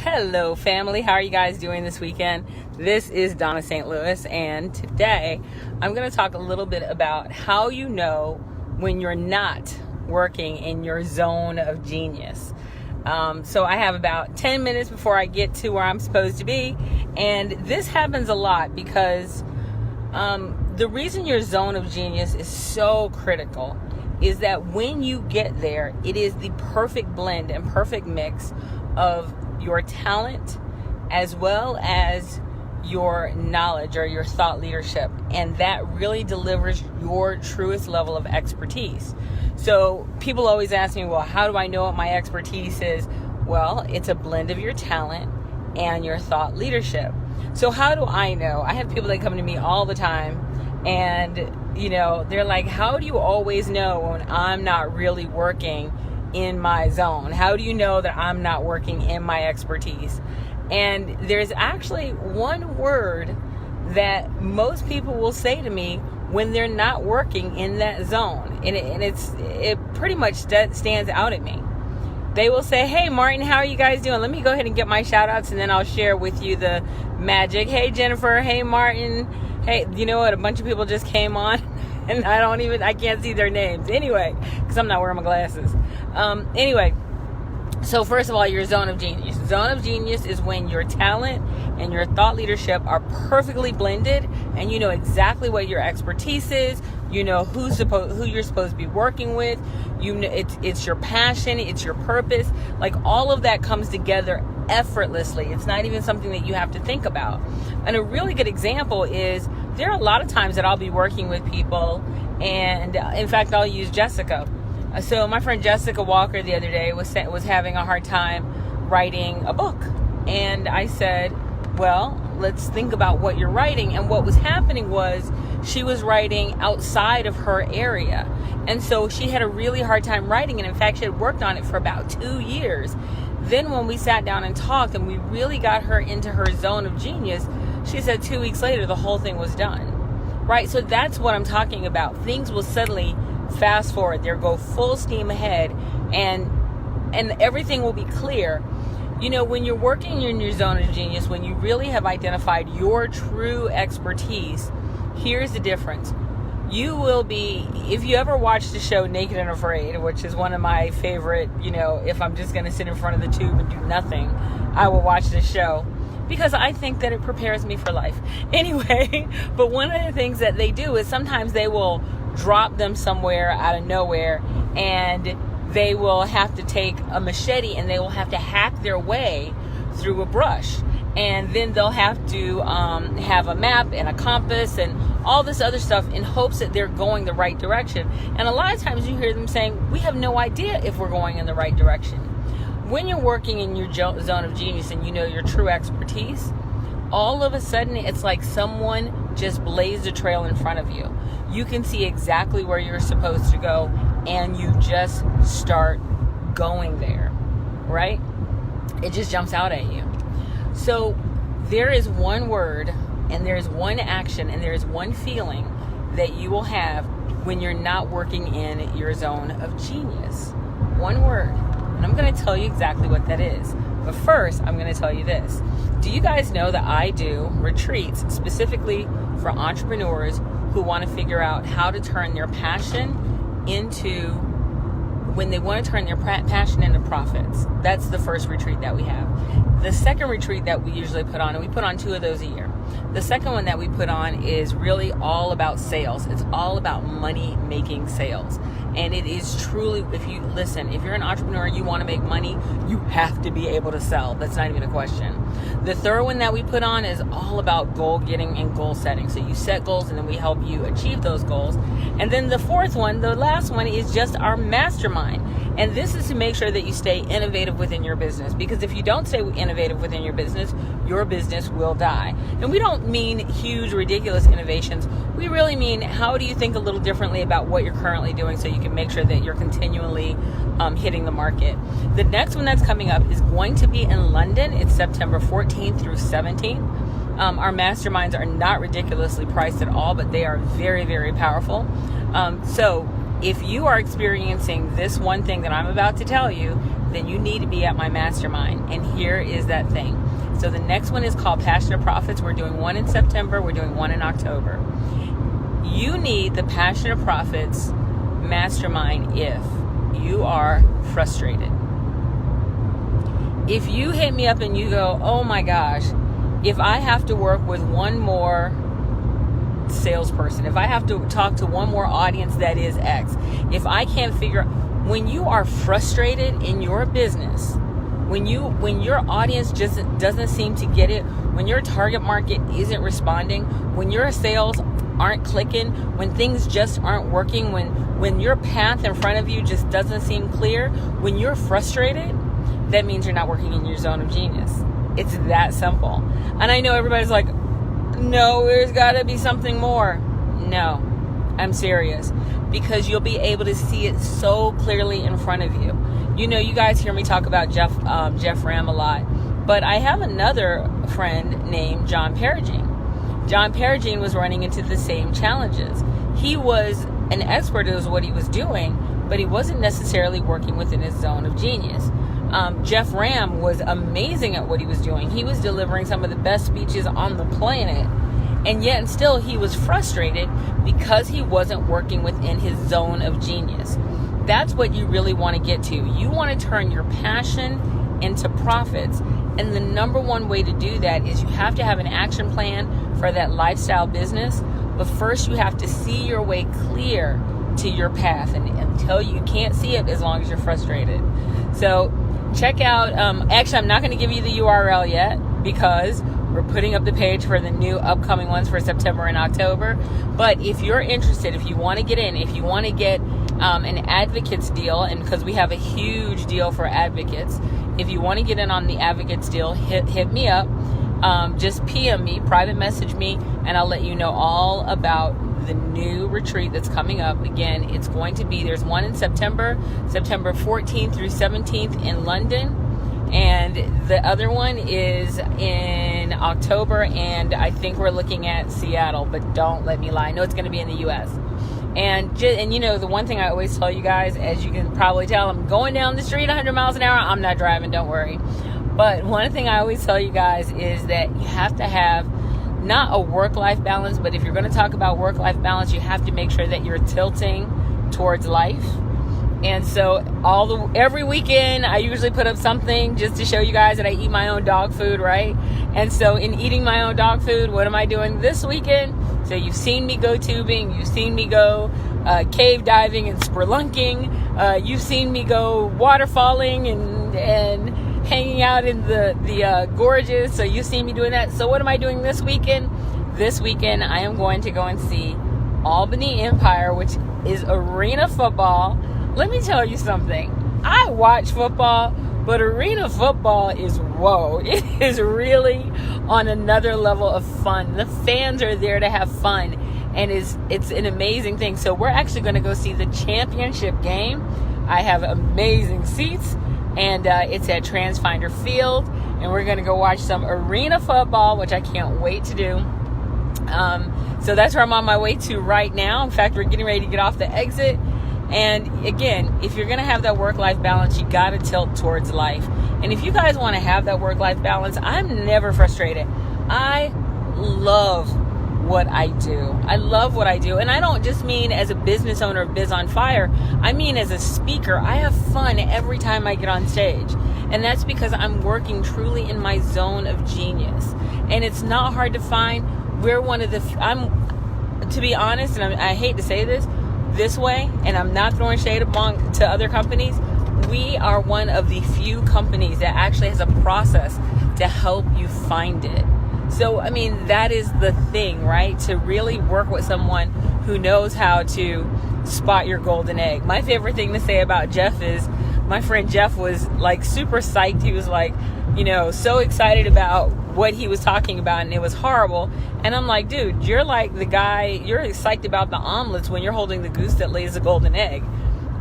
Hello, family. How are you guys doing this weekend? This is Dawnna St. Louis, and today I'm going to talk a little bit about how you know when you're not working in your zone of genius. So I have about 10 minutes before I get to where I'm supposed to be, and this happens a lot because the reason your zone of genius is so critical is that when you get there, it is the perfect blend and perfect mix of your talent as well as your knowledge or your thought leadership, and that really delivers your truest level of expertise. So people always ask me, well, how do I know what my expertise is? Well, it's a blend of your talent and your thought leadership. So how do I know? I have people that come to me all the time and they're like, how do you always know when I'm not really working in my zone? How do you know that I'm not working in my expertise? And there's actually one word that most people will say to me when they're not working in that zone, and it pretty much stands out at me. They will say, hey Martin, how are you guys doing? Let me go ahead and get my shout outs, and then I'll share with you the magic. Hey Jennifer, hey Martin, hey, you know what, a bunch of people just came on and I can't see their names anyway because I'm not wearing my glasses. So first of all, your zone of genius. Zone of genius is when your talent and your thought leadership are perfectly blended, and you know exactly what your expertise is. You know who you're supposed to be working with. You know it's your passion, it's your purpose. Like all of that comes together effortlessly. It's not even something that you have to think about. And a really good example is there are a lot of times that I'll be working with people, and in fact, I'll use Jessica. So my friend Jessica Walker the other day was having a hard time writing a book. And I said, well, let's think about what you're writing. And what was happening was she was writing outside of her area. And so she had a really hard time writing. And in fact, she had worked on it for about 2 years. Then when we sat down and talked and we really got her into her zone of genius, she said 2 weeks later, the whole thing was done. Right? So that's what I'm talking about. Things will suddenly fast forward, they'll go full steam ahead, and everything will be clear. When you're working in your zone of genius, when you really have identified your true expertise, here's the difference. You will be, if you ever watched the show Naked and Afraid, which is one of my favorite, if I'm just going to sit in front of the tube and do nothing, I will watch this show because I think that it prepares me for life. Anyway, but one of the things that they do is sometimes they will drop them somewhere out of nowhere, and they will have to take a machete and they will have to hack their way through a brush, and then they'll have to have a map and a compass and all this other stuff in hopes that they're going the right direction. And a lot of times you hear them saying, we have no idea if we're going in the right direction. When you're working in your zone of genius and you know your true expertise, all of a sudden it's like someone just blazed a trail in front of you. You can see exactly where you're supposed to go, and you just start going there, right? It just jumps out at you. So there is one word, and there's one action, and there's one feeling that you will have when you're not working in your zone of genius. One word. And I'm going to tell you exactly what that is. But first, I'm going to tell you this. Do you guys know that I do retreats specifically for entrepreneurs who want to figure out how to turn their passion into, when they want to turn their passion into profits? That's the first retreat that we have. The second retreat that we usually put on, and we put on 2 of those a year. The second one that we put on is really all about sales. It's all about money making sales. And it is truly, if you're an entrepreneur and you want to make money, you have to be able to sell. That's not even a question. The third one that we put on is all about goal getting and goal setting. So you set goals and then we help you achieve those goals. And then the fourth one, the last one, is just our mastermind. And this is to make sure that you stay innovative within your business. Because if you don't stay innovative within your business will die. And we don't mean huge, ridiculous innovations. We really mean, how do you think a little differently about what you're currently doing so you can make sure that you're continually hitting the market. The next one that's coming up is going to be in London. It's September 14th through 17th. Our masterminds are not ridiculously priced at all, but they are very, very powerful. So if you are experiencing this one thing that I'm about to tell you, then you need to be at my mastermind. And here is that thing. So the next one is called Passionate Profits. We're doing one in September. We're doing one in October. You need the Passionate Profits mastermind if you are frustrated. If you hit me up and you go, oh my gosh, if I have to work with one more salesperson, if I have to talk to one more audience that is X, if I can't figure, when you are frustrated in your business, when your audience just doesn't seem to get it, when your target market isn't responding, when your sales aren't clicking, when things just aren't working, when your path in front of you just doesn't seem clear, when you're frustrated, that means you're not working in your zone of genius. It's that simple. And I know everybody's like, no, there's got to be something more. No, I'm serious. Because you'll be able to see it so clearly in front of you. You know, you guys hear me talk about Jeff Ram a lot. But I have another friend named John Perigine. John Perigine was running into the same challenges. He was an expert at what he was doing, but he wasn't necessarily working within his zone of genius. Jeff Ram was amazing at what he was doing. He was delivering some of the best speeches on the planet. And yet and still he was frustrated because he wasn't working within his zone of genius. That's what you really want to get to. You want to turn your passion into profits. And the number one way to do that is you have to have an action plan for that lifestyle business. But first you have to see your way clear to your path. And until you can't see it as long as you're frustrated. So check out, actually I'm not going to give you the URL yet because we're putting up the page for the new upcoming ones for September and October. But if you're interested, if you want to get in, if you want to get an advocates deal, and because we have a huge deal for advocates, if you want to get in on the advocates deal, hit me up. Just PM me, private message me, and I'll let you know all about the new retreat that's coming up. Again, it's going to be, there's one in September 14th through 17th in London. And the other one is in October, and I think we're looking at Seattle, but don't let me lie. I know it's going to be in the U.S. And you know, the one thing I always tell you guys, as you can probably tell, I'm going down the street 100 miles an hour. I'm not driving, don't worry. But one thing I always tell you guys is that you have to have not a work-life balance, but if you're going to talk about work-life balance, you have to make sure that you're tilting towards life. And so every weekend, I usually put up something just to show you guys that I eat my own dog food, right? And so in eating my own dog food, what am I doing this weekend? So you've seen me go tubing. You've seen me go cave diving and spelunking. You've seen me go waterfalling and hanging out in the gorges. So you've seen me doing that. So what am I doing this weekend? This weekend, I am going to go and see Albany Empire, which is arena football. Let me tell you something. I watch football, but arena football is whoa. It is really on another level of fun. The fans are there to have fun, and it's an amazing thing. So we're actually going to go see the championship game. I have amazing seats, and it's at Transfinder Field, and we're going to go watch some arena football, which I can't wait to do. So that's where I'm on my way to right now. In fact, we're getting ready to get off the exit. And again, if you're going to have that work-life balance, you got to tilt towards life. And if you guys want to have that work-life balance, I'm never frustrated. I love what I do. I love what I do. And I don't just mean as a business owner of Biz on Fire. I mean as a speaker. I have fun every time I get on stage. And that's because I'm working truly in my zone of genius. And it's not hard to find. We're one of the, to be honest, and I hate to say this way, and I'm not throwing shade to other companies, we are one of the few companies that actually has a process to help you find it. So, I mean, that is the thing, right? To really work with someone who knows how to spot your golden egg. My favorite thing to say about Jeff is, my friend Jeff was like super psyched. He was like, you know, so excited about what he was talking about, and it was horrible. And I'm like, dude, you're like the guy, you're psyched about the omelets when you're holding the goose that lays the golden egg.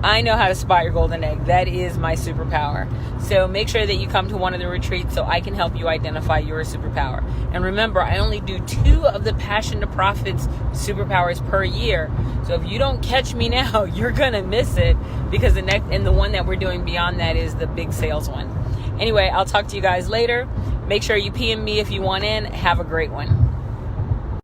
I know how to spot your golden egg. That is my superpower. So make sure that you come to one of the retreats so I can help you identify your superpower. And remember, I only do 2 of the Passion to Profits superpowers per year. So if you don't catch me now, you're going to miss it, because the one that we're doing beyond that is the big sales one. Anyway, I'll talk to you guys later. Make sure you PM me if you want in. Have a great one.